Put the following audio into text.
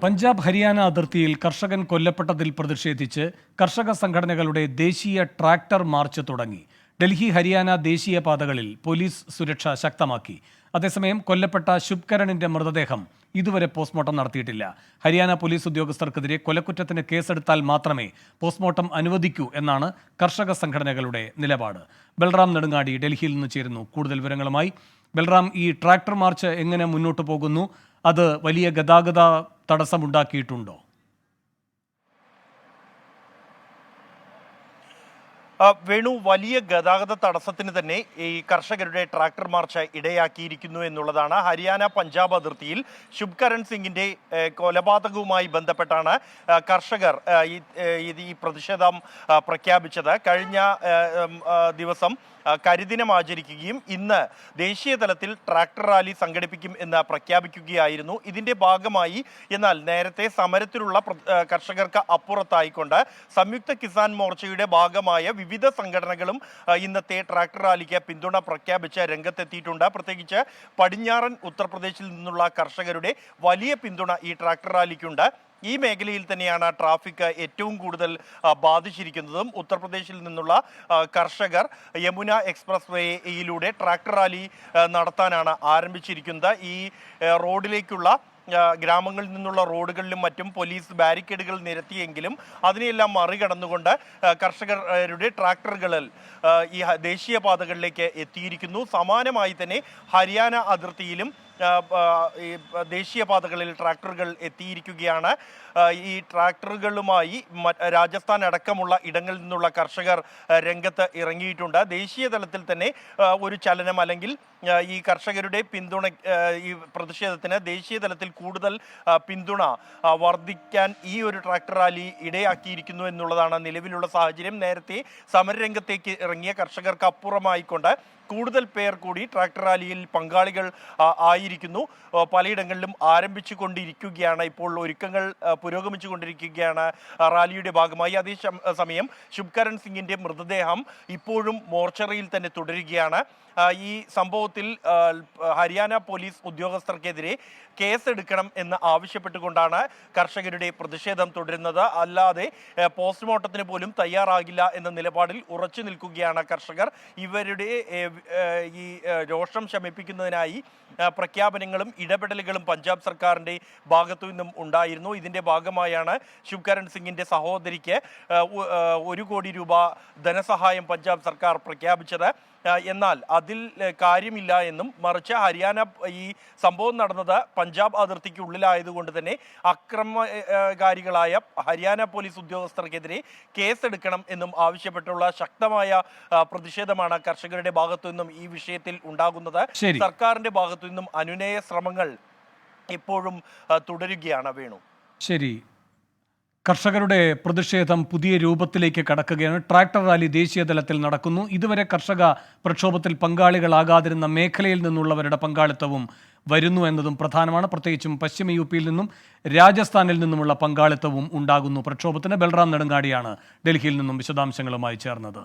പഞ്ചാബ് ഹരിയാന അതിർത്തിയിൽ കർഷകൻ കൊല്ലപ്പെട്ടതിൽ പ്രതിഷേധിച്ച് കർഷക സംഘടനകളുടെ ദേശീയ ട്രാക്ടർ മാർച്ച് തുടങ്ങി. ഡൽഹി ഹരിയാന ദേശീയ പാതകളിൽ പോലീസ് സുരക്ഷ ശക്തമാക്കി. അതേസമയം കൊല്ലപ്പെട്ട ശുഭ്കരണിന്റെ മൃതദേഹം ഇതുവരെ പോസ്റ്റ്മോർട്ടം നടത്തിയിട്ടില്ല. ഹരിയാന പോലീസ് ഉദ്യോഗസ്ഥർക്കെതിരെ കൊലക്കുറ്റത്തിന് കേസെടുത്താൽ മാത്രമേ പോസ്റ്റ്മോർട്ടം അനുവദിക്കൂ എന്നാണ് കർഷക സംഘടനകളുടെ നിലപാട്. ബൽറാം നെടുങ്ങാടി ഡൽഹിയിൽ നിന്ന് ചേരുന്നു കൂടുതൽ വിവരങ്ങളുമായി. ബൽറാം, ഈ ട്രാക്ടർ മാർച്ച് എങ്ങനെ മുന്നോട്ട് പോകുന്നു? അത് വലിയ ഗതാഗത തടസ്സമുണ്ടാക്കിയിട്ടുണ്ടോ? വേണു, വലിയ ഗതാഗത തടസ്സത്തിന് തന്നെ ഈ കർഷകരുടെ ട്രാക്ടർ മാർച്ച് ഇടയാക്കിയിരിക്കുന്നു എന്നുള്ളതാണ്. ഹരിയാന പഞ്ചാബ് അതിർത്തിയിൽ ശുഭ്കരൺ സിംഗിന്റെ കൊലപാതകവുമായി ബന്ധപ്പെട്ടാണ് കർഷകർ ഈ പ്രതിഷേധം പ്രഖ്യാപിച്ചത്. കഴിഞ്ഞ ദിവസം കരിദിനം ആചരിക്കുകയും ഇന്ന് ദേശീയ തലത്തിൽ ട്രാക്ടർ റാലി സംഘടിപ്പിക്കും എന്ന് പ്രഖ്യാപിക്കുകയായിരുന്നു. ഇതിന്റെ ഭാഗമായി എന്നാൽ നേരത്തെ സമരത്തിലുള്ള കർഷകർക്ക് അപ്പുറത്തായിക്കൊണ്ട് സംയുക്ത കിസാൻ മോർച്ചയുടെ ഭാഗമായ വിവിധ സംഘടനകളും ഇന്നത്തെ ട്രാക്ടർ റാലിക്ക് പിന്തുണ പ്രഖ്യാപിച്ച് രംഗത്തെത്തിയിട്ടുണ്ട്. പ്രത്യേകിച്ച് പടിഞ്ഞാറൻ ഉത്തർപ്രദേശിൽ നിന്നുള്ള കർഷകരുടെ വലിയ പിന്തുണ ഈ ട്രാക്ടർ റാലിക്കുണ്ട്. ഈ മേഖലയിൽ തന്നെയാണ് ട്രാഫിക് ഏറ്റവും കൂടുതൽ ബാധിച്ചിരിക്കുന്നതും. ഉത്തർപ്രദേശിൽ നിന്നുള്ള കർഷകർ യമുന എക്സ്പ്രസ് വേയിലൂടെ ട്രാക്ടർ റാലി നടത്താനാണ് ആരംഭിച്ചിരിക്കുന്നത്. ഈ റോഡിലേക്കുള്ള ഗ്രാമങ്ങളിൽ നിന്നുള്ള റോഡുകളിലും മറ്റും പോലീസ് ബാരിക്കേഡുകൾ നിരത്തിയെങ്കിലും അതിനെയെല്ലാം മറികടന്നുകൊണ്ട് കർഷകരുടെ ട്രാക്ടറുകളിൽ ഈ ദേശീയപാതകളിലേക്ക് എത്തിയിരിക്കുന്നു. സമാനമായി തന്നെ ഹരിയാന അതിർത്തിയിലും ദേശീയപാതകളിൽ ട്രാക്ടറുകൾ എത്തിയിരിക്കുകയാണ്. ഈ ട്രാക്ടറുകളുമായി രാജസ്ഥാൻ അടക്കമുള്ള ഇടങ്ങളിൽ നിന്നുള്ള കർഷകർ രംഗത്ത് ഇറങ്ങിയിട്ടുണ്ട്. ദേശീയ തലത്തിൽ തന്നെ ഒരു ചലനം അല്ലെങ്കിൽ ഈ കർഷകരുടെ പിന്തുണ ഈ പ്രതിഷേധത്തിന് ദേശീയ തലത്തിൽ കൂടുതൽ പിന്തുണ വർദ്ധിക്കാൻ ഈ ഒരു ട്രാക്ടർ റാലി ഇടയാക്കിയിരിക്കുന്നു എന്നുള്ളതാണ് നിലവിലുള്ള സാഹചര്യം. നേരത്തെ സമരരംഗത്തേക്ക് ഇറങ്ങിയ കർഷകർക്ക് അപ്പുറമായിക്കൊണ്ട് കൂടുതൽ പേർ കൂടി ട്രാക്ടർ റാലിയിൽ പങ്കാളികൾ ആയിരിക്കുന്നു. പലയിടങ്ങളിലും ആരംഭിച്ചു കൊണ്ടിരിക്കുകയാണ്. ഇപ്പോൾ ഒരുക്കങ്ങൾ പുരോഗമിച്ചു കൊണ്ടിരിക്കുകയാണ് റാലിയുടെ ഭാഗമായി. അതേ സമയം ശുഭ്കരൺ സിംഗിന്റെ മൃതദേഹം ഇപ്പോഴും മോർച്ചറിയിൽ തന്നെ തുടരുകയാണ്. ഈ സംഭവത്തിൽ ഹരിയാന പോലീസ് ഉദ്യോഗസ്ഥർക്കെതിരെ കേസെടുക്കണം എന്ന് ആവശ്യപ്പെട്ടുകൊണ്ടാണ് കർഷകരുടെ പ്രതിഷേധം തുടരുന്നത്. അല്ലാതെ പോസ്റ്റ്മോർട്ടത്തിന് പോലും തയ്യാറാകില്ല എന്ന നിലപാടിൽ ഉറച്ചു നിൽക്കുകയാണ് കർഷകർ. ഇവരുടെ ഈ രോഷം ശമിപ്പിക്കുന്നതിനായി പ്രഖ്യാപനങ്ങളും ഇടപെടലുകളും പഞ്ചാബ് സർക്കാരിൻ്റെ ഭാഗത്തു നിന്നും ഉണ്ടായിരുന്നു. ഇതിൻ്റെ ഭാഗമായാണ് ശുഭ്കരൺ സിംഗിൻ്റെ സഹോദരിക്ക് 1 കോടി രൂപ ധനസഹായം പഞ്ചാബ് സർക്കാർ പ്രഖ്യാപിച്ചത്. എന്നാൽ അതിൽ കാര്യമില്ല എന്നും മറിച്ച് ഹരിയാന ഈ സംഭവം നടന്നത് പഞ്ചാബ് അതിർത്തിക്ക് ഉള്ളിലായതുകൊണ്ട് തന്നെ അക്രമകാരികളായ ഹരിയാന പോലീസ് ഉദ്യോഗസ്ഥർക്കെതിരെ കേസെടുക്കണം എന്നും ആവശ്യപ്പെട്ടുള്ള ശക്തമായ പ്രതിഷേധമാണ് കർഷകരുടെ ഭാഗത്തു നിന്നും ഈ വിഷയത്തിൽ ഉണ്ടാകുന്നത്. സർക്കാരിന്റെ ഭാഗത്തു നിന്നും അനുനയ ശ്രമങ്ങൾ ഇപ്പോഴും തുടരുകയാണ്. വേണു, ശരി. കർഷകരുടെ പ്രതിഷേധം പുതിയ രൂപത്തിലേക്ക് കടക്കുകയാണ്. ട്രാക്ടർ റാലി ദേശീയ തലത്തിൽ നടക്കുന്നു. ഇതുവരെ കർഷക പ്രക്ഷോഭത്തിൽ പങ്കാളികളാകാതിരുന്ന മേഖലയിൽ നിന്നുള്ളവരുടെ പങ്കാളിത്തവും വരുന്നു എന്നതും പ്രധാനമാണ്. പ്രത്യേകിച്ചും പശ്ചിമ യുപിയിൽ നിന്നും രാജസ്ഥാനിൽ നിന്നുമുള്ള പങ്കാളിത്തവും ഉണ്ടാകുന്നു പ്രക്ഷോഭത്തിന്. ബൽറാം നെടുങ്ങാടിയാണ് ഡൽഹിയിൽ നിന്നും വിശദാംശങ്ങളുമായി ചേർന്നത്.